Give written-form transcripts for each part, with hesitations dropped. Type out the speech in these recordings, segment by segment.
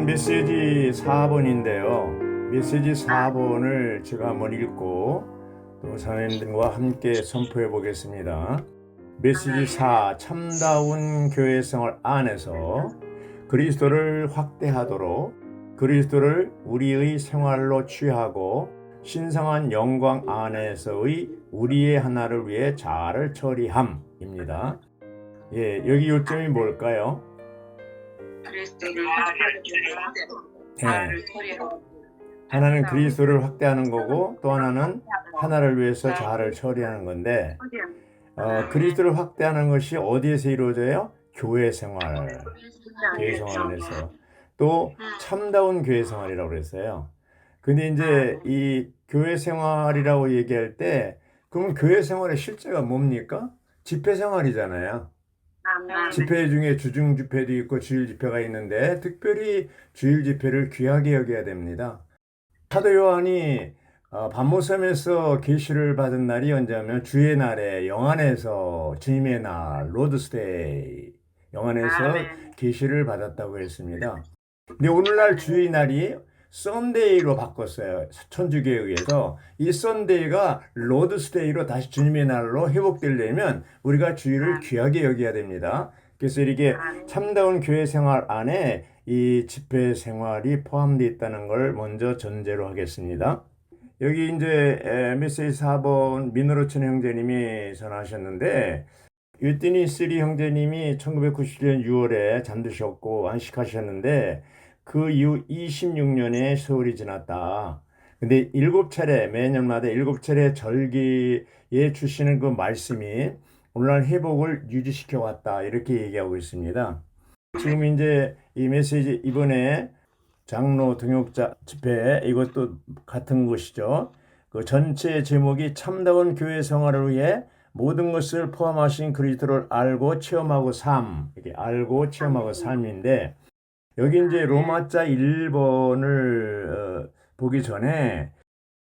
오늘은 메시지 4번인데요. 메시지 4번을 제가 한번 읽고 또 자매님들과 함께 선포해 보겠습니다. 메시지 4, 참다운 교회 생활 안에서 그리스도를 확대하도록 그리스도를 우리의 생활로 취하고 신성한 영광 안에서의 우리의 하나를 위해 자아를 처리함입니다. 여기 요점이 뭘까요? 그리스도를 자아를 처리하고 하나는 그리스도를 확대하는 거고 또 하나는 하나를 위해서 자아를 처리하는 건데 그리스도를 확대하는 것이 어디에서 이루어져요? 교회 생활, 교회 생활에서 또 참다운 교회 생활이라고 그랬어요. 근데 이제 이 교회 생활이라고 얘기할 때 그럼 교회 생활의 실제가 뭡니까? 집회 생활이잖아요. 집회 중에 주중 집회도 있고 주일 집회가 있는데 특별히 주일 집회를 귀하게 여겨야 됩니다. 사도 요한이 반모섬에서 계시를 받은 날이 언제냐면 주의 날에 영안에서 주님의 날 로드스데이 영안에서 계시를 받았다고 했습니다. 근데 오늘날 주의 날이 썬데이로 바꿨어요. 천주교에 의해서 이 썬데이가 로드스데이로 다시 주님의 날로 회복되려면 우리가 주의를 귀하게 여겨야 됩니다. 그래서 이렇게 참다운 교회 생활 안에 이 집회 생활이 포함되어 있다는 걸 먼저 전제로 하겠습니다. 여기 이제 메시지 4번 민노로천 형제님이 전하셨는데 유띠니 쓰리 형제님이 1997년 6월에 잠드셨고 안식하셨는데 그 이후 26년의 세월이 지났다. 근데 7차례 매년마다 7차례 절기에 주시는 그 말씀이 오늘날 회복을 유지시켜 왔다. 이렇게 얘기하고 있습니다. 지금 이제 이 메시지 이번에 장로 등역자 집회 이것도 같은 것이죠. 그 전체 제목이 참다운 교회 생활을 위해 모든 것을 포함하신 그리스도를 알고 체험하고 삶. 이렇게 알고 체험하고 삶인데 여기 이제 로마자 1번을 보기 전에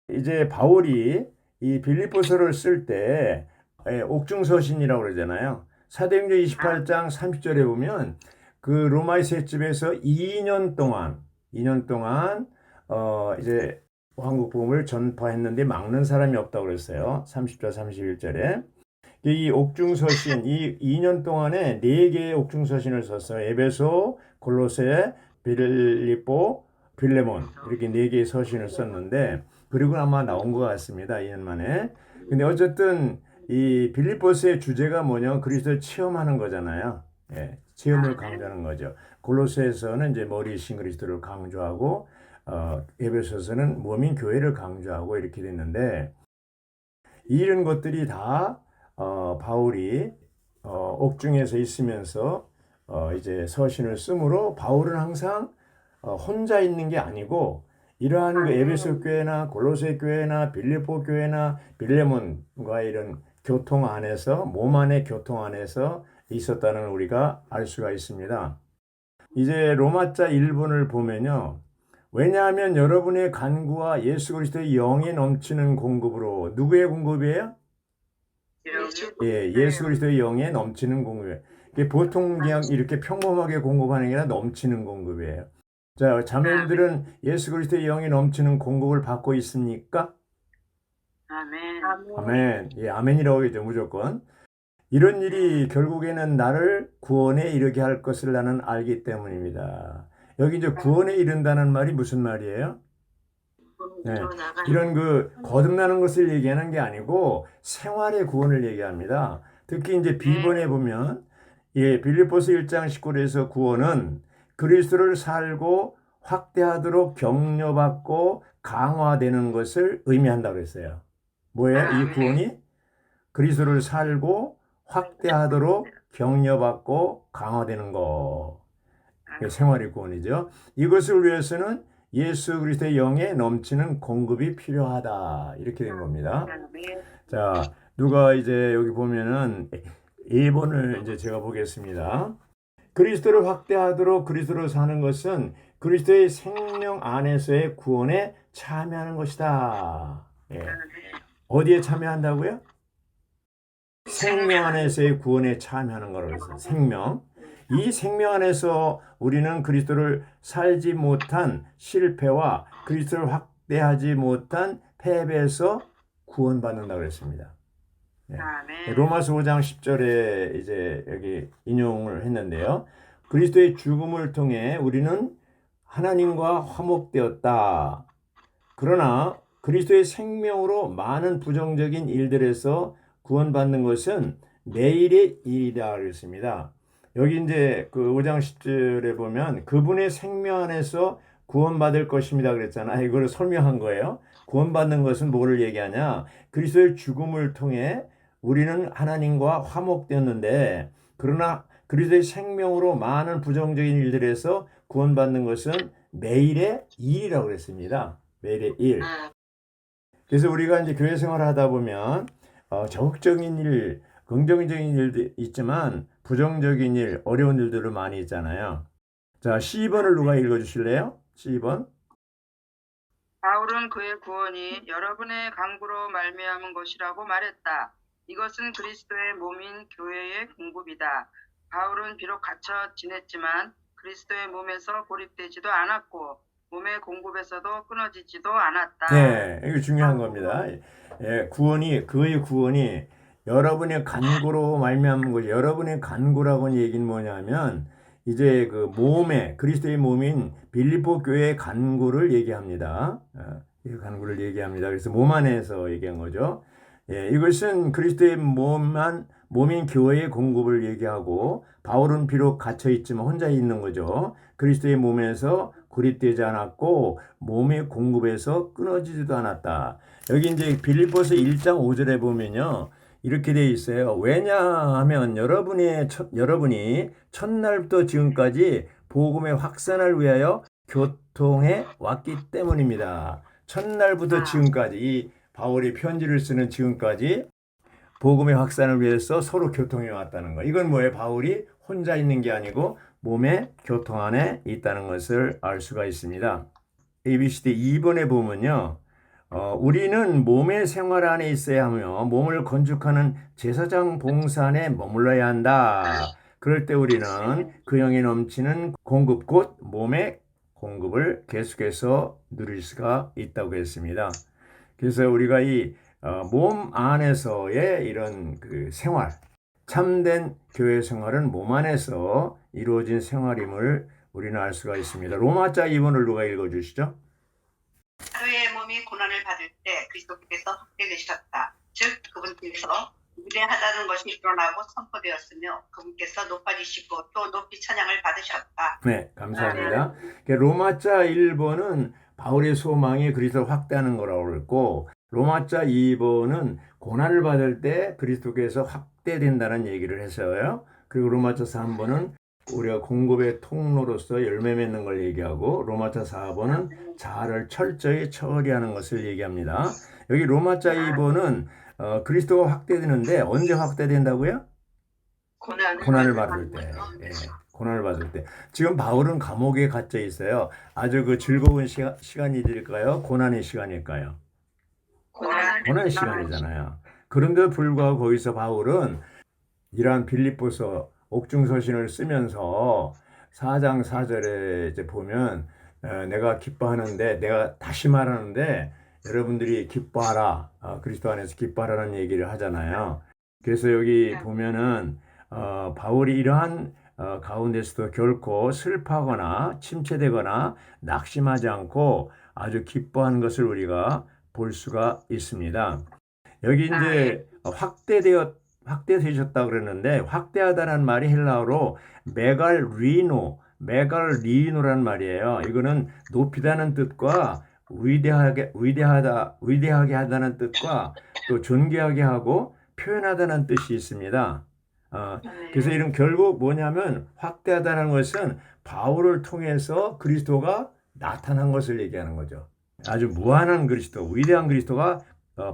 이제 바울이 이 빌립보서를 쓸 때 옥중서신이라고 그러잖아요. 사도행전 28장 30절에 보면 그 로마의 셋집에서 2년 동안 이제 한국 복음을 전파했는데 막는 사람이 없다고 그랬어요. 30절 31절에. 이 옥중서신 이 2년 동안에 4개의 옥중서신을 썼어요. 에베소, 골로새, 빌립보, 빌레몬 이렇게 4개의 서신을 썼는데 그리고 아마 나온 것 같습니다. 2년 만에. 근데 어쨌든 이 빌립보서의 주제가 뭐냐? 그리스도를 체험하는 거잖아요. 체험을 강조하는 거죠. 골로새에서는 이제 머리이신 그리스도를 강조하고 에베소서는 몸인 교회를 강조하고 이렇게 됐는데 이런 것들이 다 바울이 옥중에서 있으면서 이제 서신을 쓰므로 바울은 항상 혼자 있는 게 아니고 이러한 그 에베소 교회나 골로새 교회나 빌립보 교회나 빌레몬과 이런 교통 안에서 몸 안의 교통 안에서 있었다는 우리가 알 수가 있습니다. 이제 로마자 1번을 보면요. 왜냐하면 여러분의 간구와 예수 그리스도의 영이 넘치는 공급으로 누구의 공급이에요? 예수 그리스도의 영에 넘치는 공급이에요. 보통 그냥 이렇게 평범하게 공급하는 게 아니라 넘치는 공급이에요. 자, 자매님들은 예수 그리스도의 영이 넘치는 공급을 받고 있습니까? 아멘. 아멘. 아멘이라고 해야죠, 무조건. 이런 일이 결국에는 나를 구원에 이르게 할 것을 나는 알기 때문입니다. 여기 이제 구원에 이른다는 말이 무슨 말이에요? 이런 그 거듭나는 것을 얘기하는 게 아니고 생활의 구원을 얘기합니다. 특히 이제 B번에 보면 빌립보서 1장 19절에서 구원은 그리스도를 살고 확대하도록 격려받고 강화되는 것을 의미한다고 했어요. 뭐예요? 이 구원이 그리스도를 살고 확대하도록 격려받고 강화되는 거. 생활의 구원이죠. 이것을 위해서는 예수 그리스도의 영에 넘치는 공급이 필요하다. 이렇게 된 겁니다. 자, 누가 이제 여기 보면은 1번을 이제 제가 보겠습니다. 그리스도를 확대하도록 그리스도로 사는 것은 그리스도의 생명 안에서의 구원에 참여하는 것이다. 어디에 참여한다고요? 생명 안에서의 구원에 참여하는 거라고 했어요. 생명. 이 생명 안에서 우리는 그리스도를 살지 못한 실패와 그리스도를 확대하지 못한 패배에서 구원받는다고 그랬습니다. 예. 아멘. 로마서 5장 10절에 이제 여기 인용을 했는데요. 그리스도의 죽음을 통해 우리는 하나님과 화목되었다. 그러나 그리스도의 생명으로 많은 부정적인 일들에서 구원받는 것은 매일의 일이다 그랬습니다. 여기 이제 그 5장 10절에 보면 그분의 생명 안에서 구원받을 것입니다 그랬잖아요. 이거를 설명한 거예요. 구원받는 것은 뭐를 얘기하냐? 그리스도의 죽음을 통해 우리는 하나님과 화목되었는데 그러나 그리스도의 생명으로 많은 부정적인 일들에서 구원받는 것은 매일의 일이라고 그랬습니다. 매일의 일. 그래서 우리가 이제 교회 생활을 하다 보면 적극적인 일, 긍정적인 일도 있지만 부정적인 일, 어려운 일들도 많이 있잖아요. 자, 12번을 누가 읽어주실래요? 12번. 바울은 그의 구원이 여러분의 간구로 말미암은 것이라고 말했다. 이것은 그리스도의 몸인 교회의 공급이다. 바울은 비록 갇혀 지냈지만 그리스도의 몸에서 고립되지도 않았고 몸의 공급에서도 끊어지지도 않았다. 네, 이거 중요한 겁니다. 예, 그의 구원이 여러분의 간구로 말미암은 것이 여러분의 간구라고는 얘기는 뭐냐면 이제 그 그리스도의 몸인 빌립보 교회의 간구를 얘기합니다. 이 간구를 얘기합니다. 그래서 몸 안에서 얘기한 거죠. 예, 이것은 그리스도의 몸인 교회의 공급을 얘기하고 바울은 비록 갇혀 있지만 혼자 있는 거죠. 그리스도의 몸에서 고립되지 않았고 몸의 공급에서 끊어지지도 않았다. 여기 이제 빌립보서 1장 5절에 보면요. 이렇게 되어 있어요. 왜냐하면 여러분이 첫날부터 지금까지 복음의 확산을 위하여 교통해 왔기 때문입니다. 첫날부터 지금까지 이 바울이 편지를 쓰는 지금까지 복음의 확산을 위해서 서로 교통해 왔다는 거. 이건 뭐예요? 바울이 혼자 있는 게 아니고 몸의 교통 안에 있다는 것을 알 수가 있습니다. ABCD 2번에 보면요. 우리는 몸의 생활 안에 있어야 하며 몸을 건축하는 제사장 봉사 안에 머물러야 한다. 그럴 때 우리는 그 영이 넘치는 공급 곧 몸의 공급을 계속해서 누릴 수가 있다고 했습니다. 그래서 우리가 이 몸 안에서의 이런 그 생활, 참된 교회 생활은 몸 안에서 이루어진 생활임을 우리는 알 수가 있습니다. 로마자 2번을 누가 읽어주시죠? 그의 몸이 고난을 받을 때 그리스도께서 확대되셨다. 즉 그분께서 위대하다는 것이 드러나고 선포되었으며 그분께서 높아지시고 또 높이 찬양을 받으셨다. 네, 감사합니다. 로마자 1번은 바울의 소망이 그리스도를 확대하는 거라고 그랬고 로마자 2번은 고난을 받을 때 그리스도께서 확대된다는 얘기를 했어요. 그리고 로마자 3번은 우리가 공급의 통로로서 열매 맺는 걸 얘기하고 로마자 4번은 자아를 철저히 처리하는 것을 얘기합니다. 여기 로마자 2번은 그리스도가 확대되는데 언제 확대된다고요? 고난을 받을 때. 예, 고난을 받을 때. 지금 바울은 감옥에 갇혀 있어요. 아주 그 즐거운 시간일까요? 고난의 시간일까요? 고난의 시간이잖아요. 그런데도 불구하고 거기서 바울은 이러한 빌립보서 옥중서신을 쓰면서 4장 4절에 이제 보면 내가 기뻐하는데 내가 다시 말하는데 여러분들이 기뻐하라. 그리스도 안에서 기뻐하라는 얘기를 하잖아요. 그래서 여기 보면은 바울이 이러한 가운데서도 결코 슬퍼하거나 침체되거나 낙심하지 않고 아주 기뻐하는 것을 우리가 볼 수가 있습니다. 여기 이제 확대되셨다 그랬는데 확대하다는 말이 헬라어로 메갈리노라는 말이에요. 이거는 높이다는 뜻과 위대하게 하다는 뜻과 또 존귀하게 하고 표현하다는 뜻이 있습니다. 그래서 이런 결국 뭐냐면 확대하다는 것은 바울을 통해서 그리스도가 나타난 것을 얘기하는 거죠. 아주 무한한 그리스도, 위대한 그리스도가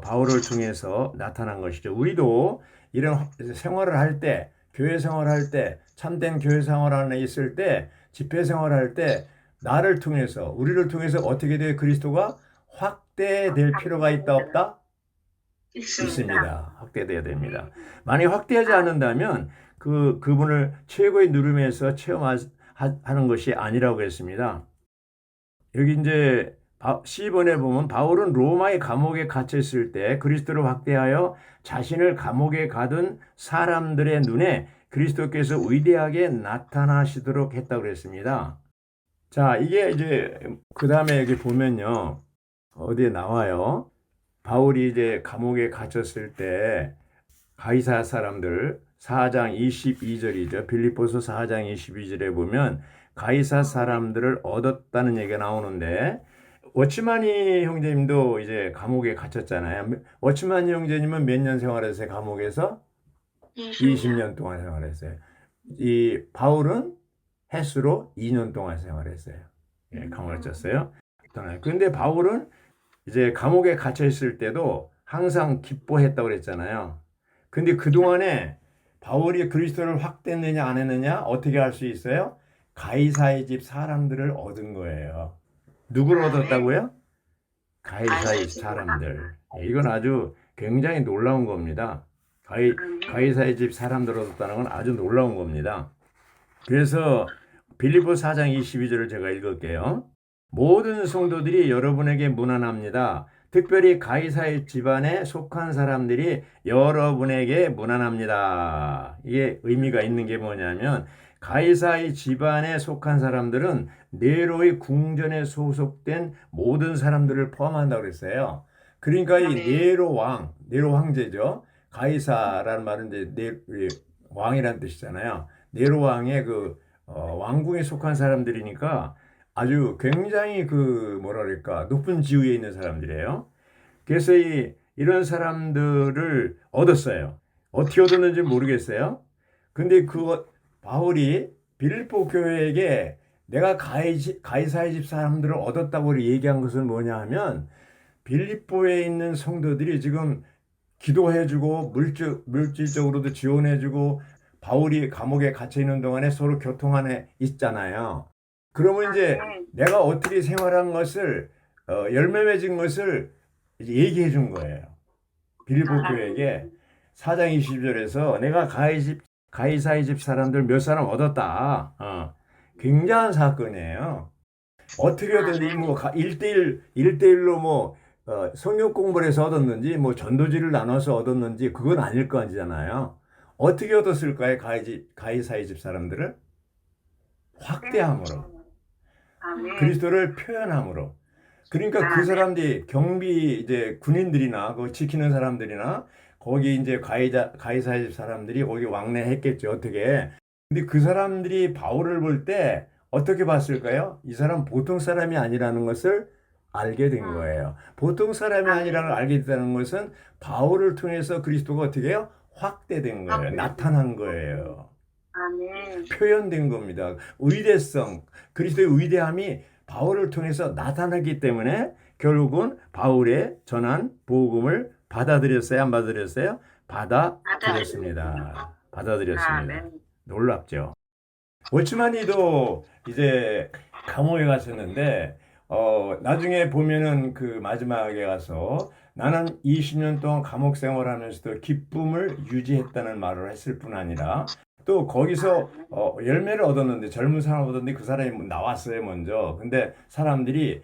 바울을 통해서 나타난 것이죠. 우리도 이런 생활을 할 때, 교회 생활을 할 때, 참된 교회 생활 안에 있을 때, 집회 생활을 할 때 나를 통해서, 우리를 통해서 어떻게 돼 그리스도가 확대될 필요가 있다 없다? 있습니다. 확대돼야 됩니다. 만약 확대하지 않는다면 그분을 최고의 누름에서 체험하는 것이 아니라고 했습니다. 여기 이제 C번에 보면 바울은 로마의 감옥에 갇혀 있을 때 그리스도를 확대하여 자신을 감옥에 가둔 사람들의 눈에 그리스도께서 위대하게 나타나시도록 했다고 그랬습니다. 자, 이게 이제 그 다음에 여기 보면요. 어디에 나와요. 바울이 이제 감옥에 갇혔을 때 가이사 사람들 4장 22절이죠. 빌립보서 4장 22절에 보면 가이사 사람들을 얻었다는 얘기가 나오는데 워치마니 형제님도 이제 감옥에 갇혔잖아요. 워치마니 형제님은 몇 년 생활했어요? 감옥에서 20년 동안 생활했어요. 이 바울은 횟수로 2년 동안 생활했어요. 예, 감옥에 갇혔어요. 그런데 바울은 이제 감옥에 갇혀 있을 때도 항상 기뻐했다고 그랬잖아요. 근데 그동안에 바울이 그리스도를 확대했느냐 안 했느냐 어떻게 알 수 있어요? 가이사의 집 사람들을 얻은 거예요. 누구를 얻었다고요? 가이사의 집 사람들. 이건 아주 굉장히 놀라운 겁니다. 가이사의 집 사람들을 얻었다는 건 아주 놀라운 겁니다. 그래서 빌립보 4장 22절을 제가 읽을게요. 모든 성도들이 여러분에게 문안합니다. 특별히 가이사의 집안에 속한 사람들이 여러분에게 문안합니다. 이게 의미가 있는 게 뭐냐면 가이사의 집안에 속한 사람들은 네로의 궁전에 소속된 모든 사람들을 포함한다고 그랬어요. 그러니까 이 네로 황제죠. 가이사라는 말은 이제 왕이라는 뜻이잖아요. 네로 왕의 왕궁에 속한 사람들이니까 아주 굉장히 뭐랄까 높은 지위에 있는 사람들이에요. 그래서 이런 사람들을 얻었어요. 어떻게 얻었는지 모르겠어요. 근데 바울이 빌립보 교회에게 내가 가이사의 집 사람들을 얻었다고 얘기한 것은 뭐냐 하면 빌립보에 있는 성도들이 지금 기도해주고 물질적으로도 지원해주고 바울이 감옥에 갇혀 있는 동안에 서로 교통안에 있잖아요. 그러면 이제 내가 어떻게 생활한 것을 열매 맺은 것을 이제 얘기해 준 거예요. 빌립보 교회에게 4장 20절에서 내가 가이사의 집 사람들 몇 사람 얻었다. 굉장한 사건이에요. 어떻게 얻었는지 뭐 1대1로 뭐 성경 공부를 해서 얻었는지 뭐 전도지를 나눠서 얻었는지 그건 아닐 거 아니잖아요. 어떻게 얻었을까요? 가이사의 집 사람들을 확대함으로 그리스도를 표현함으로. 그러니까 그 사람들이 경비 이제 군인들이나 그 지키는 사람들이나 거기 이제 가이사의 집 사람들이 거기 왕래했겠죠. 어떻게? 근데 그 사람들이 바울을 볼 때 어떻게 봤을까요? 이 사람 보통 사람이 아니라는 것을 알게 된 거예요. 보통 사람이 아니라는 걸 알게 됐다는 것은 바울을 통해서 그리스도가 어떻게 해요? 확대된 거예요. 나타난 거예요. 표현된 겁니다. 위대성, 그리스도의 위대함이 바울을 통해서 나타나기 때문에 결국은 바울의 전한 복음을 받아들였어요? 안 받아들였어요? 받아들였습니다. 받아들였습니다. 놀랍죠? 워치마니도 이제 감옥에 갔었는데 나중에 보면은 그 마지막에 가서 나는 20년 동안 감옥 생활하면서도 기쁨을 유지했다는 말을 했을 뿐 아니라 또 거기서 열매를 얻었는데 젊은 사람 얻었는데 그 사람이 나왔어요 먼저. 근데 사람들이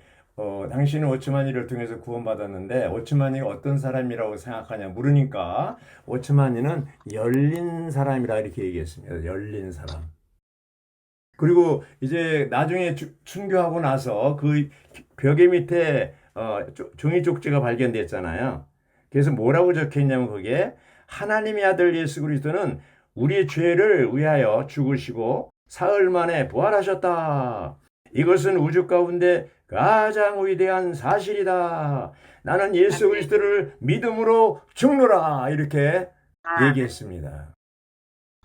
당신은 워치마니를 통해서 구원받았는데 워치마니가 어떤 사람이라고 생각하냐 물으니까 워치마니는 열린 사람이라 이렇게 얘기했습니다. 열린 사람. 그리고 이제 나중에 순교하고 나서 그 벽의 밑에 종이 쪽지가 발견됐잖아요. 그래서 뭐라고 적혀있냐면 거기에 하나님의 아들 예수 그리스도는 우리의 죄를 위하여 죽으시고 사흘 만에 부활하셨다. 이것은 우주 가운데 가장 위대한 사실이다. 나는 예수 그리스도를 믿음으로 죽노라. 이렇게 얘기했습니다.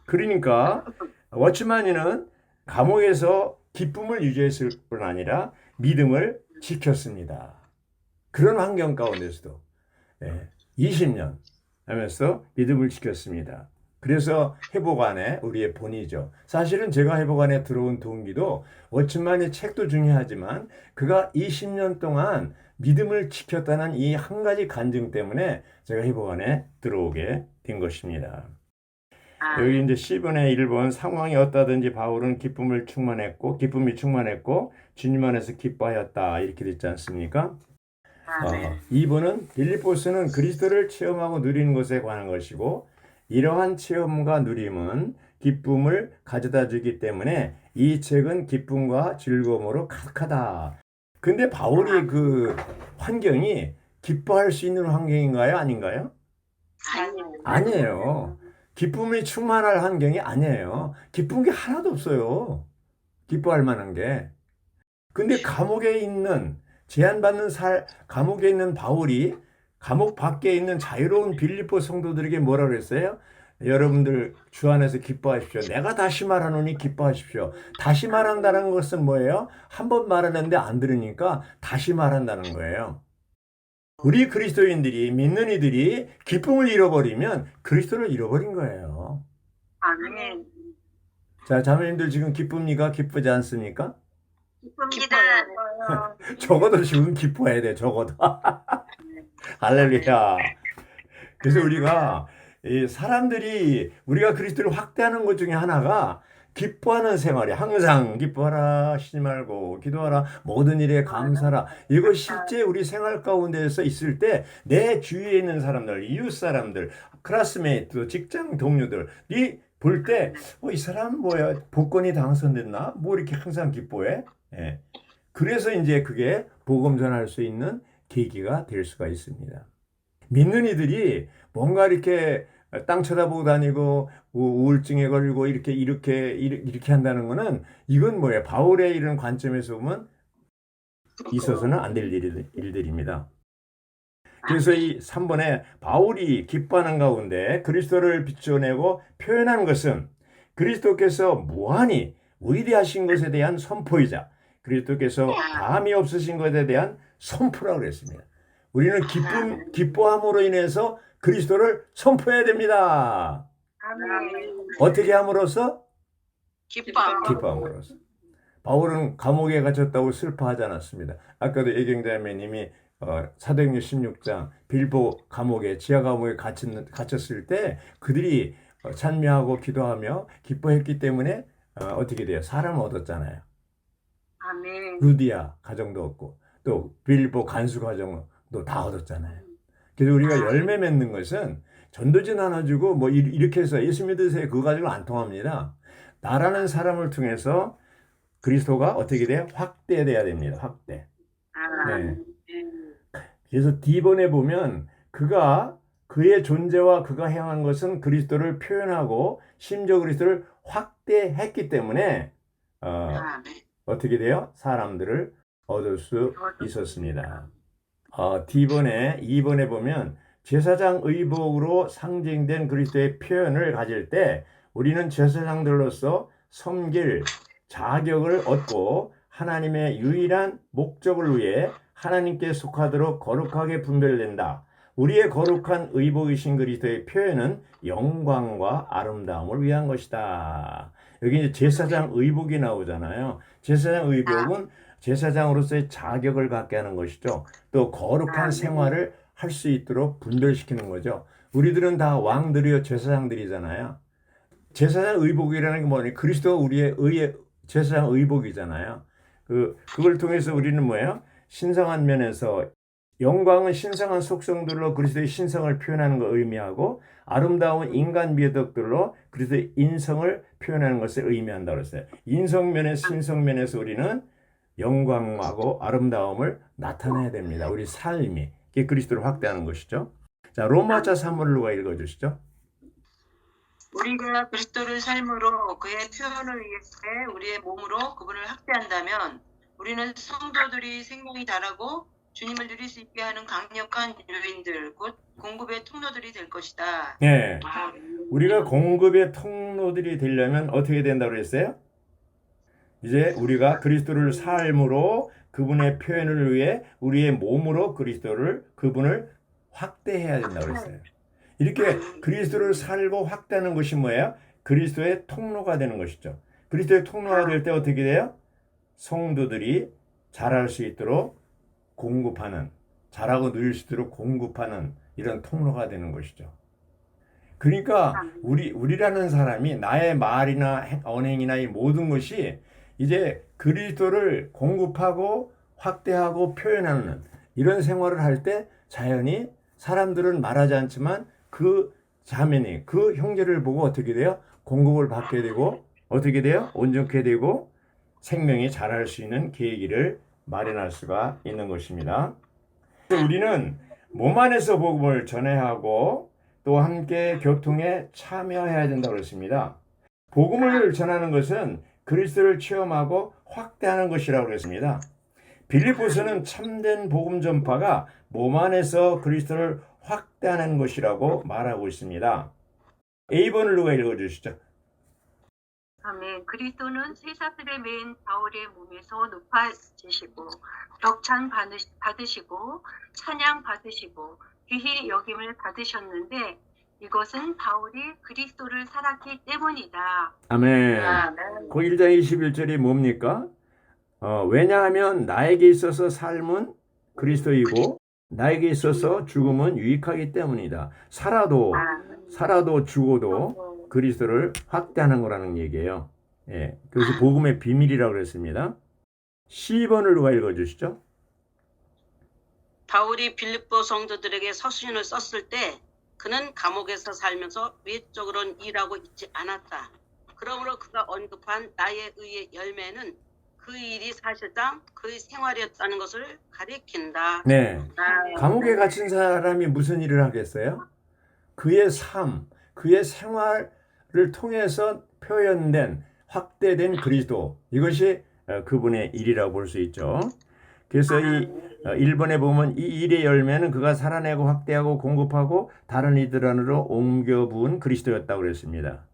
그러니까 워치마니는 감옥에서 기쁨을 유지했을 뿐 아니라 믿음을 지켰습니다. 그런 환경 가운데서도 20년 하면서 믿음을 지켰습니다. 그래서 회복안에 우리의 본이죠. 사실은 제가 회복안에 들어온 동기도 워치만의 책도 중요하지만 그가 20년 동안 믿음을 지켰다는 이 한 가지 간증 때문에 제가 회복안에 들어오게 된 것입니다. 여기 이제 10분의 1번 상황이 어떠든지 바울은 기쁨이 충만했고 주님 안에서 기뻐하였다 이렇게 됐지 않습니까? 2번은 빌립보서는 그리스도를 체험하고 누리는 것에 관한 것이고 이러한 체험과 누림은 기쁨을 가져다 주기 때문에 이 책은 기쁨과 즐거움으로 가득하다. 근데 바울이 그 환경이 기뻐할 수 있는 환경인가요? 아닌가요? 아니에요. 기쁨이 충만할 환경이 아니에요. 기쁜 게 하나도 없어요. 기뻐할 만한 게. 근데 감옥에 있는 바울이 감옥 밖에 있는 자유로운 빌립보 성도들에게 뭐라 그랬어요? 여러분들 주 안에서 기뻐하십시오. 내가 다시 말하노니 기뻐하십시오. 다시 말한다는 것은 뭐예요? 한 번 말하는데 안 들으니까 다시 말한다는 거예요. 우리 그리스도인들이 믿는 이들이 기쁨을 잃어버리면 그리스도를 잃어버린 거예요. 아멘. 자, 자매님들 지금 기쁩니까? 기쁘지 않습니까? 기쁩니다. 적어도 지금 기뻐해야 돼, 적어도. 할렐루야. 그래서 우리가 우리가 그리스도를 확대하는 것 중에 하나가 기뻐하는 생활이 항상 기뻐하라 쉬지 말고 기도하라 모든 일에 감사하라. 이거 실제 우리 생활 가운데서 있을 때 내 주위에 있는 사람들, 이웃 사람들, 클래스메이트, 직장 동료들이 볼 때 이 사람 뭐야 복권이 당선됐나? 뭐 이렇게 항상 기뻐해? 예. 그래서 이제 그게 복음 전할 수 있는 계기가 될 수가 있습니다. 믿는 이들이 뭔가 이렇게 땅 쳐다보고 다니고 우울증에 걸리고 이렇게 한다는 거는 이건 뭐예요? 바울의 이런 관점에서 보면 있어서는 안 될 일들입니다. 그래서 이 3번에 바울이 기뻐하는 가운데 그리스도를 비춰내고 표현한 것은 그리스도께서 무한히 위대하신 것에 대한 선포이자 그리스도께서 다함이 없으신 것에 대한 선포라고 그랬습니다. 우리는 기뻐함으로 인해서 그리스도를 선포해야 됩니다. 어떻게 함으로써? 기뻐함으로써. 바울은 감옥에 갇혔다고 슬퍼하지 않았습니다. 아까도 예경자매님이 사도행전 16장 빌보 감옥에 지하 감옥에 갇혔을 때 그들이 찬미하고 기도하며 기뻐했기 때문에 어떻게 돼요? 사람을 얻었잖아요. 아멘. 루디아 가정도 얻고 또 빌보 간수 가정도 다 얻었잖아요. 그래서 우리가 열매 맺는 것은 전도지 나눠주고 뭐 이렇게 해서 예수 믿으세요 그거 가지고 안 통합니다. 나라는 사람을 통해서 그리스도가 어떻게 돼요? 확대돼야 됩니다. 확대. 네. 그래서 D번에 보면 그의 존재와 그가 행한 것은 그리스도를 표현하고 심지어 그리스도를 확대했기 때문에 어떻게 돼요? 사람들을 얻을 수 있었습니다. D번에 2번에 보면 제사장 의복으로 상징된 그리스도의 표현을 가질 때 우리는 제사장들로서 섬길 자격을 얻고 하나님의 유일한 목적을 위해 하나님께 속하도록 거룩하게 분별된다. 우리의 거룩한 의복이신 그리스도의 표현은 영광과 아름다움을 위한 것이다. 여기 이제 제사장 의복이 나오잖아요. 제사장 의복은 제사장으로서의 자격을 갖게 하는 것이죠. 또 거룩한 생활을 할 수 있도록 분별시키는 거죠. 우리들은 다 왕들이요 제사장들이잖아요. 제사장 의복이라는 게 뭐니? 그리스도가 우리의 제사장 의복이잖아요. 그걸 통해서 우리는 뭐예요? 신성한 면에서 영광은 신성한 속성들로 그리스도의 신성을 표현하는 걸 의미하고 아름다운 인간 미덕들로 그리스도의 인성을 표현하는 것을 의미한다고 그랬어요. 인성면에서 신성면에서 우리는 영광하고 아름다움을 나타내야 됩니다. 우리 삶이. 이게 그리스도를 확대하는 것이죠. 자, 로마서 3을 누가 읽어주시죠? 우리가 그리스도를 삶으로 그의 표현을 위해 우리의 몸으로 그분을 확대한다면 우리는 성도들이 생명이 자라고 주님을 누릴 수 있게 하는 강력한 요인들, 곧 공급의 통로들이 될 것이다. 네. 우리가 공급의 통로들이 되려면 어떻게 된다고 그랬어요? 이제 우리가 그리스도를 삶으로 그분의 표현을 위해 우리의 몸으로 그분을 확대해야 된다고 그랬어요. 이렇게 그리스도를 살고 확대하는 것이 뭐예요? 그리스도의 통로가 되는 것이죠. 그리스도의 통로가 될 때 어떻게 돼요? 성도들이 자랄 수 있도록 자라고 누릴 수 있도록 공급하는 이런 통로가 되는 것이죠. 그러니까 우리라는 사람이 나의 말이나 언행이나 이 모든 것이 이제 그리스도를 공급하고 확대하고 표현하는 이런 생활을 할 때 자연히 사람들은 말하지 않지만 그 자매니 그 형제를 보고 어떻게 돼요? 공급을 받게 되고 어떻게 돼요? 온전케 되고 생명이 자랄 수 있는 계기를 마련할 수가 있는 것입니다. 우리는 몸 안에서 복음을 전해야 하고 또 함께 교통에 참여해야 된다고 했습니다. 복음을 전하는 것은 그리스도를 체험하고 확대하는 것이라고 그랬습니다. 빌립보서는 참된 복음 전파가 몸 안에서 그리스도를 확대하는 것이라고 말하고 있습니다. A번을 누가 읽어주시죠? 아멘. 그리스도는 쇠사슬에 맨 바울의 몸에서 높아지시고 격찬 받으시고 찬양 받으시고 귀히 여김을 받으셨는데 이것은 바울이 그리스도를 살았기 때문이다. 아멘. 그 1장 21절이 뭡니까? 왜냐하면 나에게 있어서 삶은 그리스도이고 나에게 있어서 죽음은 유익하기 때문이다. 살아도 죽어도 그리스도를 확대하는 거라는 얘기예요. 예, 그래서 복음의 비밀이라고 그랬습니다. 10번을 누가 읽어주시죠? 바울이 빌립보 성도들에게 서신을 썼을 때 그는 감옥에서 살면서 외적으로는 일하고 있지 않았다. 그러므로 그가 언급한 나의 의의 열매는 그 일이 사실상 그의 생활이었다는 것을 가리킨다. 네. 감옥에 갇힌 사람이 무슨 일을 하겠어요? 그의 삶, 그의 생활을 통해서 표현된 확대된 그리스도, 이것이 그분의 일이라고 볼 수 있죠. 그래서 이 1번에 보면 이 일의 열매는 그가 살아내고 확대하고 공급하고 다른 이들 안으로 옮겨 부은 그리스도였다고 그랬습니다.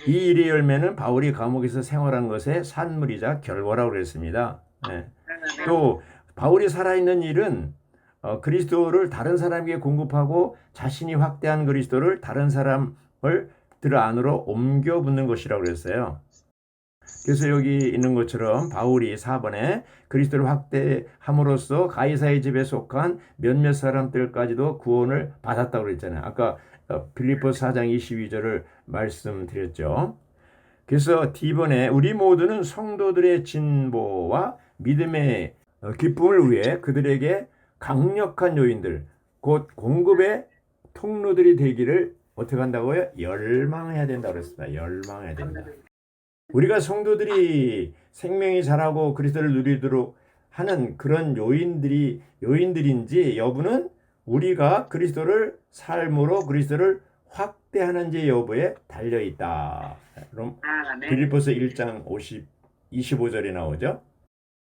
이 일의 열매는 바울이 감옥에서 생활한 것의 산물이자 결과라고 그랬습니다. 네. 또 바울이 살아있는 일은 그리스도를 다른 사람에게 공급하고 자신이 확대한 그리스도를 다른 사람들 안으로 옮겨 붙는 것이라고 그랬어요. 그래서 여기 있는 것처럼 바울이 4번에 그리스도를 확대함으로써 가이사의 집에 속한 몇몇 사람들까지도 구원을 받았다고 그랬잖아요. 아까 빌립보서 4장 22절을 말씀드렸죠. 그래서 D번에 우리 모두는 성도들의 진보와 믿음의 기쁨을 위해 그들에게 강력한 요인들, 곧 공급의 통로들이 되기를 어떻게 한다고요? 열망해야 된다고 그랬습니다. 열망해야 된다. 우리가 성도들이 생명이 자라고 그리스도를 누리도록 하는 그런 요인들인지 여부는 우리가 그리스도를 삶으로 그리스도를 확대하는지 여부에 달려 있다. 그럼 빌립보서 1장 25절에 나오죠.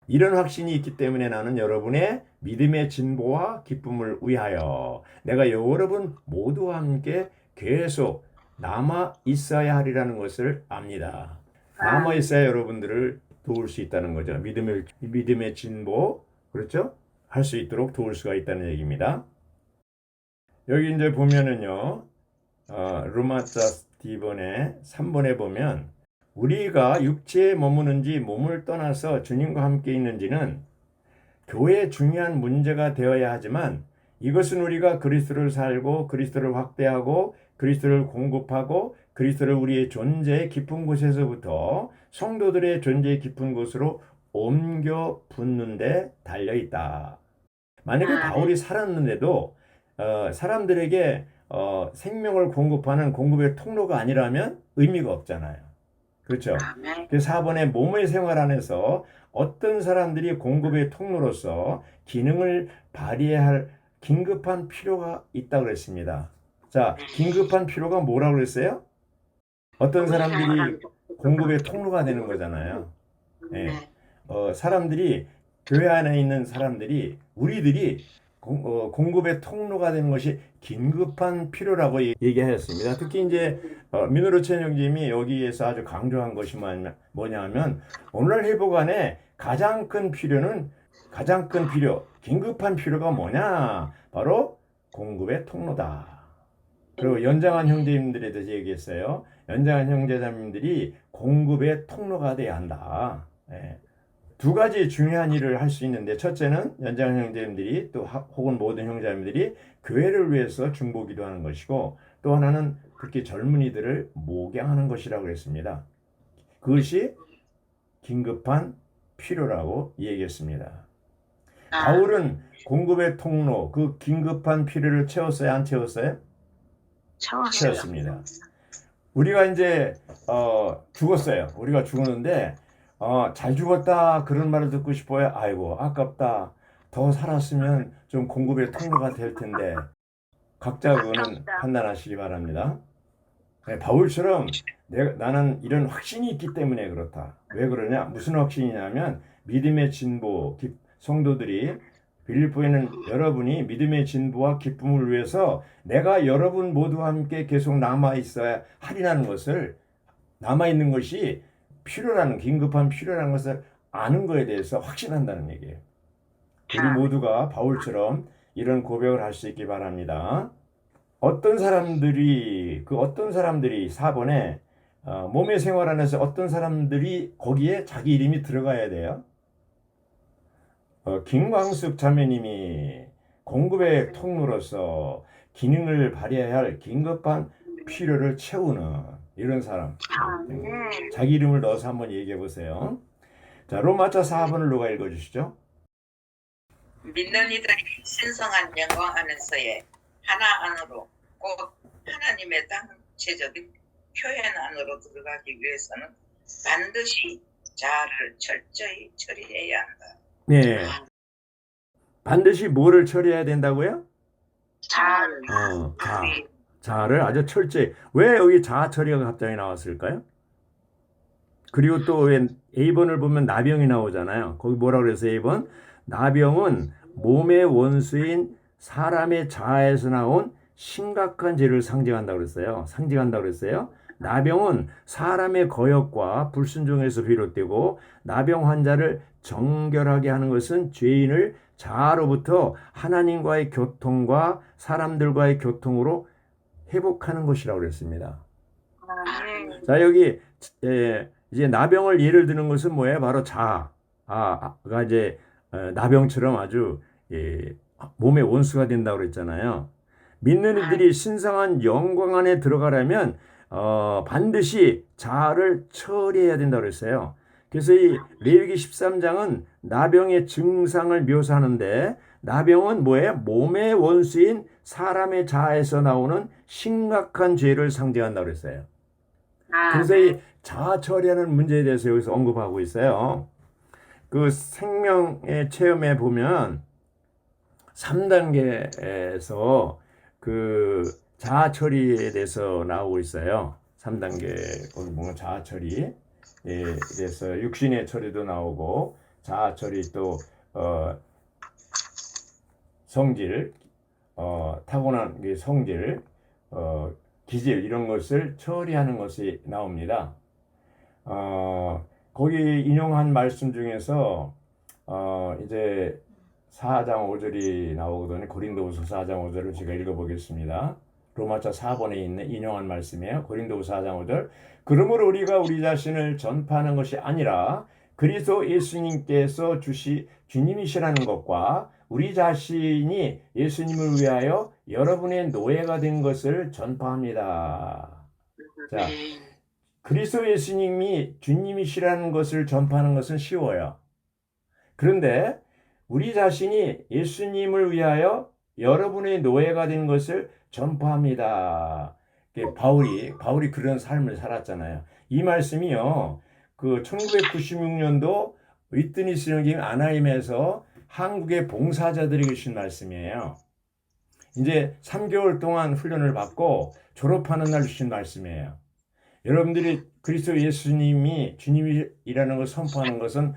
이런 확신이 있기 때문에 나는 여러분의 믿음의 진보와 기쁨을 위하여 내가 여러분 모두와 함께 계속 남아 있어야 하리라는 것을 압니다. 남아 있어야 여러분들을 도울 수 있다는 거죠. 믿음의 진보, 그렇죠? 할 수 있도록 도울 수가 있다는 얘기입니다. 여기 이제 보면은요, 로마서 D번에 3번에 보면 우리가 육체에 머무는지 몸을 떠나서 주님과 함께 있는지는 교회의 중요한 문제가 되어야 하지만 이것은 우리가 그리스도를 살고 그리스도를 확대하고 그리스도를 공급하고 그리스도를 우리의 존재의 깊은 곳에서부터 성도들의 존재의 깊은 곳으로 옮겨 붙는 데 달려 있다. 만약에 바울이 살았는데도 사람들에게 생명을 공급하는 공급의 통로가 아니라면 의미가 없잖아요. 그렇죠? 그 4번에 몸의 생활 안에서 어떤 사람들이 공급의 통로로서 기능을 발휘해야 할 긴급한 필요가 있다고 그랬습니다. 자, 긴급한 필요가 뭐라고 그랬어요? 어떤 사람들이 공급의 통로가 되는 거잖아요. 네. 사람들이 교회 안에 있는 사람들이 우리들이 공급의 통로가 되는 것이 긴급한 필요라고 얘기하였습니다. 특히 이제 민우로천 형님이 여기에서 아주 강조한 것이 뭐냐면 오늘 회복 안에 가장 큰 필요, 긴급한 필요가 뭐냐? 바로 공급의 통로다. 그리고 연장한 형제님들에 대해서 얘기했어요. 연장한 형제자매님들이 공급의 통로가 돼야 한다. 네. 두 가지 중요한 일을 할 수 있는데 첫째는 연장한 형제님들이 또 혹은 모든 형제자매들이 교회를 위해서 중보기도하는 것이고 또 하나는 특히 젊은이들을 목양하는 것이라고 했습니다. 그것이 긴급한 필요라고 얘기했습니다. 바울은 공급의 통로, 그 긴급한 필요를 채웠어요? 안 채웠어요? 채웠습니다. 우리가 이제 죽었어요. 우리가 죽었는데 잘 죽었다 그런 말을 듣고 싶어요. 아이고 아깝다. 더 살았으면 좀 공급의 통로가 될 텐데. 각자 그거는 판단하시기 바랍니다. 네, 바울처럼 나는 이런 확신이 있기 때문에 그렇다. 왜 그러냐? 무슨 확신이냐면 믿음의 진보, 성도들이 빌립보에는 여러분이 믿음의 진보와 기쁨을 위해서 내가 여러분 모두와 함께 계속 남아있어야 하리라는 것을, 남아있는 것이 필요라는, 긴급한 필요라는 것을 아는 것에 대해서 확신한다는 얘기예요. 우리 모두가 바울처럼 이런 고백을 할 수 있기 바랍니다. 어떤 사람들이 4번에 몸의 생활 안에서 어떤 사람들이 거기에 자기 이름이 들어가야 돼요. 김광숙 자매님이 공급의 통로로서 기능을 발휘해야 할 긴급한 필요를 채우는 이런 사람. 자기 이름을 넣어서 한번 얘기해 보세요. 자, 로마서 4번을 누가 읽어주시죠? 믿는 이들이 신성한 영광 안에서의 하나 안으로, 곧 하나님의 단체적인 표현 안으로 들어가기 위해서는 반드시 자아를 철저히 처리해야 한다. 네. 반드시 뭐를 처리해야 된다고요? 자아를. 자아를 아주 철저히. 왜 여기 자아 처리가 갑자기 나왔을까요? 그리고 또 왜 A번을 보면 나병이 나오잖아요. 거기 뭐라 그랬어요, A번? 나병은 몸의 원수인 사람의 자아에서 나온 심각한 죄를 상징한다고 그랬어요. 나병은 사람의 거역과 불순종에서 비롯되고, 나병 환자를 정결하게 하는 것은 죄인을 자아로부터 하나님과의 교통과 사람들과의 교통으로 회복하는 것이라고 그랬습니다. 자, 여기 이제 나병을 예를 드는 것은 뭐예요? 바로 자아가 이제 나병처럼 아주 몸의 원수가 된다고 그랬잖아요. 믿는 이들이 신성한 영광 안에 들어가려면 반드시 자아를 처리해야 된다고 그랬어요. 그래서 이 레위기 13장은 나병의 증상을 묘사하는데, 나병은 뭐예요? 몸의 원수인 사람의 자아에서 나오는 심각한 죄를 상징한다고 그랬어요. 그래서 이 자아 처리하는 문제에 대해서 여기서 언급하고 있어요. 그 생명의 체험에 보면 3단계에서 그 자아 처리에 대해서 나오고 있어요. 3단계 거기 보면 자아 처리에 대해서 육신의 처리도 나오고, 자아 처리 또 성질, 타고난 성질, 기질 이런 것을 처리하는 것이 나옵니다. 거기 인용한 말씀 중에서 이제 4장 5절이 나오거든요. 고린도후서 4장 5절을 제가 읽어보겠습니다. 로마서 4번에 있는 인용한 말씀이에요. 고린도후서 4장 5절. 그러므로 우리가 우리 자신을 전파하는 것이 아니라 그리스도 예수님께서 주님이시라는 것과 우리 자신이 예수님을 위하여 여러분의 노예가 된 것을 전파합니다. 자, 그리스도 예수님이 주님이시라는 것을 전파하는 것은 쉬워요. 그런데 우리 자신이 예수님을 위하여 여러분의 노예가 된 것을 전파합니다. 바울이 그런 삶을 살았잖아요. 이 말씀이요, 그 1996년도 위트니스 형님 아나임에서 한국의 봉사자들에게 주신 말씀이에요. 이제 3개월 동안 훈련을 받고 졸업하는 날 주신 말씀이에요. 여러분들이 그리스도 예수님이 주님이라는 것을 선포하는 것은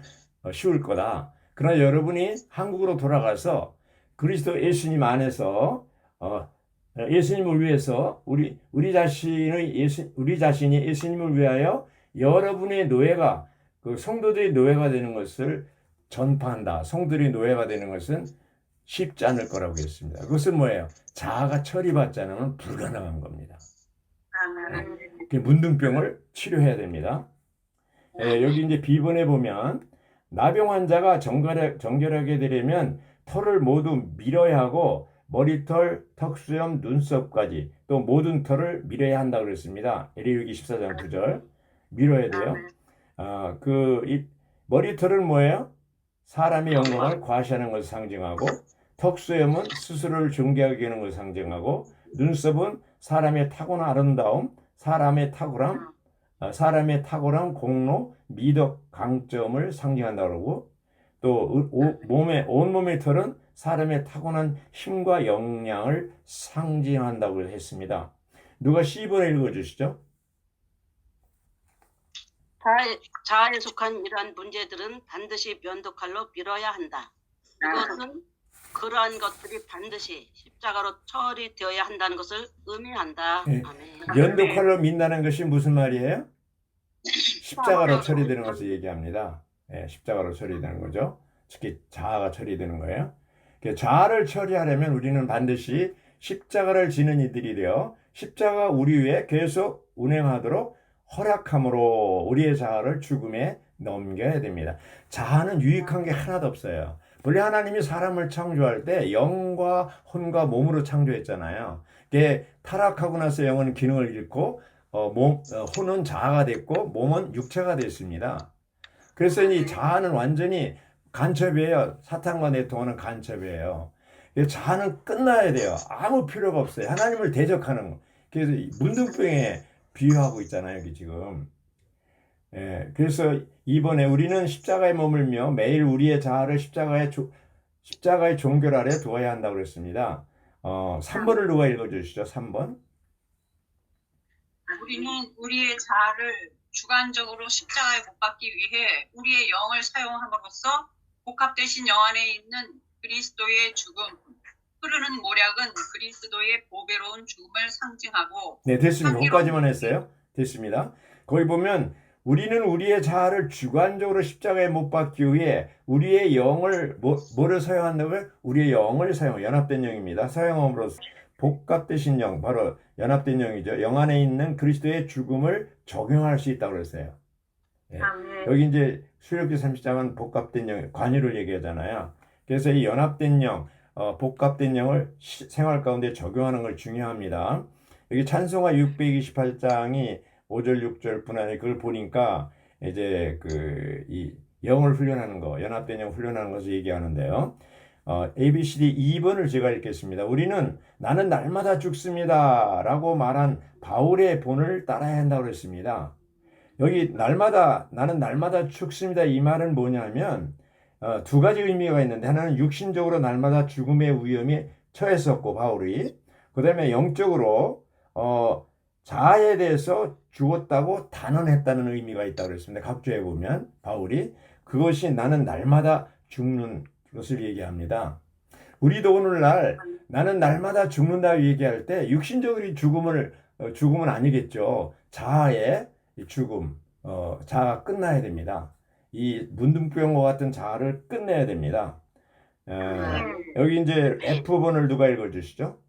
쉬울 거다. 그러나 여러분이 한국으로 돌아가서 그리스도 예수님 안에서 예수님을 위해서 우리 자신이 예수님을 위하여 여러분의 노예가, 그 성도들의 노예가 되는 것을 전파한다. 성도들의 노예가 되는 것은 쉽지 않을 거라고 했습니다. 그것은 뭐예요? 자아가 처리받지 않으면 불가능한 겁니다. 문둥병을 치료해야 됩니다. 여기 이제 B번에 보면 나병 환자가 정결하게 되려면 털을 모두 밀어야 하고 머리털, 턱수염, 눈썹까지 또 모든 털을 밀어야 한다고 그랬습니다. 레위기 14장 9절. 밀어야 돼요. 이 머리털은 뭐예요? 사람의 영광을 과시하는 것을 상징하고, 턱수염은 스스로를 존귀하게 하는 것을 상징하고, 눈썹은 사람의 타고난 아름다움, 사람의 탁월함, 공로, 미덕, 강점을 상징한다고 그러고, 또 온몸의 털은 사람의 타고난 힘과 역량을 상징한다고 했습니다. 누가 10번을 읽어주시죠? 자아에 속한 이러한 문제들은 반드시 면도칼로 밀어야 한다. 이것은 그러한 것들이 반드시 십자가로 처리되어야 한다는 것을 의미한다. 네. 아멘. 면도칼로 민다는 것이 무슨 말이에요? 십자가로 처리되는 것을 얘기합니다. 네, 십자가로 처리되는 거죠. 특히 자아가 처리되는 거예요. 자아를 처리하려면 우리는 반드시 십자가를 지는 이들이 되어 십자가 우리 위에 계속 운행하도록 허락함으로 우리의 자아를 죽음에 넘겨야 됩니다. 자아는 유익한 게 하나도 없어요. 원래 하나님이 사람을 창조할 때 영과 혼과 몸으로 창조했잖아요. 이게 타락하고 나서 영은 기능을 잃고 혼은 자아가 됐고 몸은 육체가 됐습니다. 그래서 이 자아는 완전히 간첩이에요. 사탄과 내통하는 간첩이에요. 자아는 끝나야 돼요. 아무 필요가 없어요. 하나님을 대적하는 거. 그래서 문둥병에 비유하고 있잖아요, 여기 지금. 예, 그래서 이번에 우리는 십자가에 머물며 매일 우리의 자아를 십자가의 종결 아래 두어야 한다고 그랬습니다. 3번을 누가 읽어주시죠? 3번. 우리는 우리의 자아를 주관적으로 십자가에 못 박기 위해 우리의 영을 사용함으로써 복합되신 영 안에 있는 그리스도의 죽음, 흐르는 모략은 그리스도의 보배로운 죽음을 상징하고. 네, 됐습니다. 거기까지만 했어요. 됐습니다. 거기 보면 우리는 우리의 자아를 주관적으로 십자가에 못 박기 위해 우리의 영을 뭐를 사용한다고요? 우리의 영을 연합된 영입니다. 사용함으로써 복합되신 영, 바로 연합된 영이죠. 영 안에 있는 그리스도의 죽음을 적용할 수 있다고 그랬어요. 예. 여기 이제 출애굽기 30장은 복합된 영, 관유를 얘기하잖아요. 그래서 이 연합된 영, 복합된 영을 생활 가운데 적용하는 걸 중요합니다. 여기 찬송가 628장이 5절, 6절 분한에 그걸 보니까 이제 이 영을 훈련하는 거, 연합된 영 훈련하는 것을 얘기하는데요. ABCD 2번을 제가 읽겠습니다. 우리는 나는 날마다 죽습니다 라고 말한 바울의 본을 따라야 한다고 했습니다. 여기 나는 날마다 죽습니다 이 말은 뭐냐면 두 가지 의미가 있는데, 하나는 육신적으로 날마다 죽음의 위험에 처했었고 바울이, 그 다음에 영적으로 자아에 대해서 죽었다고 단언했다는 의미가 있다고 그랬습니다. 각주에 보면 바울이 그것이 나는 날마다 죽는 것을 얘기합니다. 우리도 오늘날 나는 날마다 죽는다고 얘기할 때 육신적으로 죽음은 아니겠죠. 자아의 죽음, 자아가 끝나야 됩니다. 이 문둥병과 같은 자아를 끝내야 됩니다. 여기 이제 F번을 누가 읽어주시죠?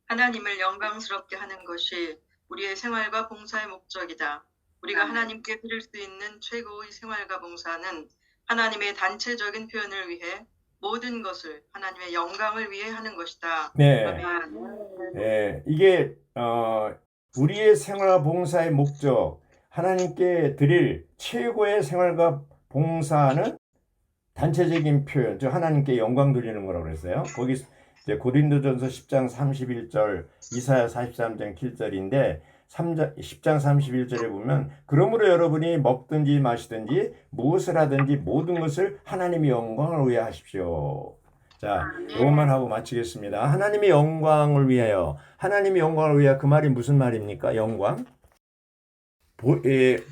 하나님을 영광스럽게 하는 것이 우리의 생활과 봉사의 목적이다. 우리가 하나님께 드릴 수 있는 최고의 생활과 봉사는 하나님의 단체적인 표현을 위해 모든 것을 하나님의 영광을 위해 하는 것이다. 네. 아멘. 네, 이게 우리의 생활과 봉사의 목적, 하나님께 드릴 최고의 생활과 봉사는 단체적인 표현, 즉 하나님께 영광 돌리는 거라고 그랬어요. 거기 이제 고린도전서 10장 31절, 이사야 43장 7절인데 10장 31절에 보면 그러므로 여러분이 먹든지 마시든지 무엇을 하든지 모든 것을 하나님의 영광을 위해 하십시오. 자, 이것만 하고 마치겠습니다. 하나님의 영광을 위하여, 하나님의 영광을 위하여, 그 말이 무슨 말입니까? 영광?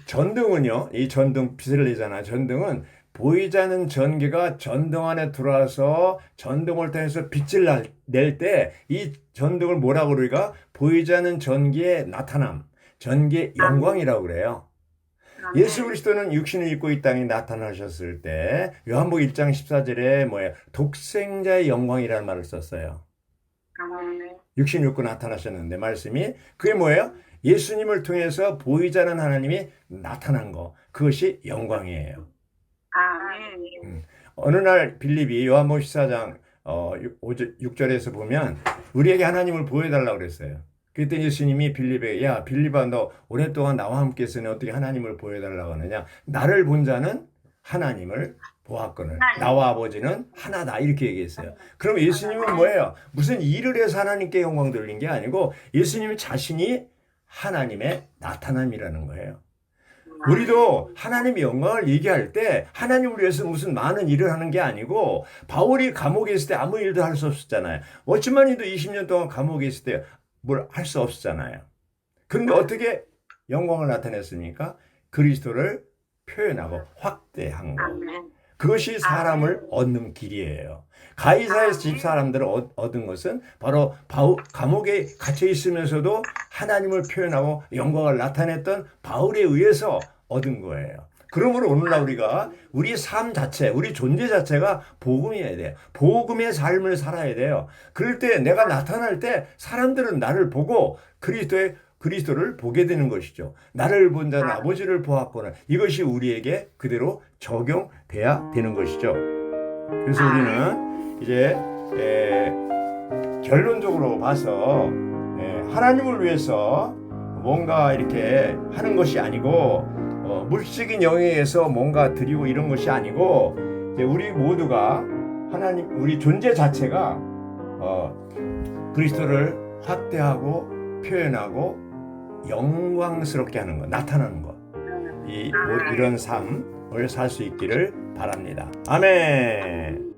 전등은요, 이 전등 빛을 내잖아. 전등은 보이지 않는 전기가 전등 안에 들어와서 전등을 통해서 빛을 낼 때 이 전등을 뭐라고 그러니까 보이지 않는 전기의 나타남, 전기의 영광이라고 그래요. 예수 그리스도는 육신을 입고 이 땅에 나타나셨을 때 요한복음 1장 14절에 독생자의 영광이라는 말을 썼어요. 육신을 입고 나타나셨는데 말씀이 그게 뭐예요? 예수님을 통해서 보이지 않는 하나님이 나타난 거, 그것이 영광이에요. 어느 날 빌립이 요한복음 14장 6절에서 보면 우리에게 하나님을 보여달라고 그랬어요. 그때 예수님이 빌립에게 야 빌립아 너 오랫동안 나와 함께 있으니 어떻게 하나님을 보여달라고 하느냐. 나를 본 자는 하나님을 보았거늘 나와 아버지는 하나다 이렇게 얘기했어요. 그럼 예수님은 뭐예요? 무슨 일을 해서 하나님께 영광 돌린 게 아니고 예수님 자신이 하나님의 나타남이라는 거예요. 우리도 하나님의 영광을 얘기할 때 하나님을 위해서 무슨 많은 일을 하는 게 아니고 바울이 감옥에 있을 때 아무 일도 할 수 없었잖아요. 워치만이도 20년 동안 감옥에 있을 때 뭘 할 수 없었잖아요. 그런데 어떻게 영광을 나타냈습니까? 그리스도를 표현하고 확대한 거. 그것이 사람을 얻는 길이에요. 가이사의 집 사람들을 얻은 것은 바로 감옥에 갇혀 있으면서도 하나님을 표현하고 영광을 나타냈던 바울에 의해서 얻은 거예요. 그러므로 오늘날 우리가 우리 삶 자체, 우리 존재 자체가 복음이어야 돼요. 복음의 삶을 살아야 돼요. 그럴 때 내가 나타날 때 사람들은 나를 보고 그리스도를 보게 되는 것이죠. 나를 본 자는 아버지를 보았거늘 이것이 우리에게 그대로 적용돼야 되는 것이죠. 그래서 우리는 이제 결론적으로 봐서 하나님을 위해서 뭔가 이렇게 하는 것이 아니고 물질적인 영역에서 뭔가 드리고 이런 것이 아니고 이제 우리 모두가 우리 존재 자체가 그리스도를 확대하고 표현하고 영광스럽게 하는 것, 나타나는 것. 이런 삶을 살 수 있기를 바랍니다. 아멘.